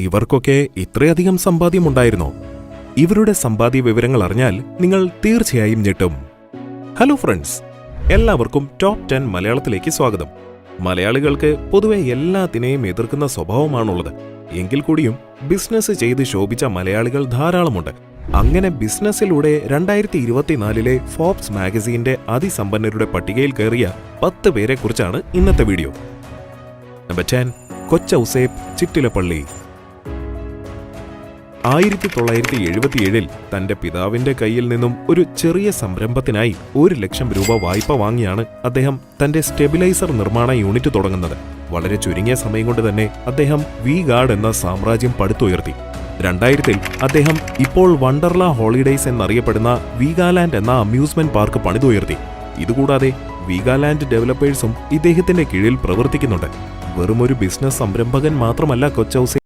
ഇവർക്കൊക്കെ ഇത്രയധികം സമ്പാദ്യമുണ്ടായിരുന്നോ? ഇവരുടെ സമ്പാദ്യ വിവരങ്ങൾ അറിഞ്ഞാൽ നിങ്ങൾ തീർച്ചയായും ഞെട്ടും. ഹലോ ഫ്രണ്ട്സ്, എല്ലാവർക്കും ടോപ്പ് 10 മലയാളത്തിലേക്ക് സ്വാഗതം. മലയാളികൾക്ക് പൊതുവെ എല്ലാത്തിനെയും എതിർക്കുന്ന സ്വഭാവമാണുള്ളത്. എങ്കിൽ കൂടിയും ബിസിനസ് ചെയ്ത് ശോഭിച്ച മലയാളികൾ ധാരാളമുണ്ട്. അങ്ങനെ ബിസിനസ്സിലൂടെ 2024 ഫോബ്സ് മാഗസീന്റെ അതിസമ്പന്നരുടെ പട്ടികയിൽ കയറിയ 10 പേരെ കുറിച്ചാണ് ഇന്നത്തെ വീഡിയോ. നമ്പർ 10, കൊച്ചൗസേപ്പ് ചിറ്റിലപ്പള്ളി. 1977 തന്റെ പിതാവിന്റെ കയ്യിൽ നിന്നും ഒരു ചെറിയ സംരംഭത്തിനായി 1 ലക്ഷം രൂപ വായ്പ വാങ്ങിയാണ് അദ്ദേഹം തന്റെ സ്റ്റെബിലൈസർ നിർമ്മാണ യൂണിറ്റ് തുടങ്ങുന്നത്. വളരെ ചുരുങ്ങിയ സമയം കൊണ്ട് തന്നെ അദ്ദേഹം വി ഗാർഡ് എന്ന സാമ്രാജ്യം പടുത്തുയർത്തി. 2000 അദ്ദേഹം ഇപ്പോൾ വണ്ടർല ഹോളിഡേയ്സ് എന്നറിയപ്പെടുന്ന വീഗാലാൻഡ് എന്ന അമ്യൂസ്മെന്റ് പാർക്ക് പണിതുയർത്തി. ഇതുകൂടാതെ വീഗാലാൻഡ് ഡെവലപ്പേഴ്സും ഇദ്ദേഹത്തിന്റെ കീഴിൽ പ്രവർത്തിക്കുന്നുണ്ട്. വെറുമൊരു ബിസിനസ് സംരംഭകൻ മാത്രമല്ല കൊച്ചൗസേപ്പ്.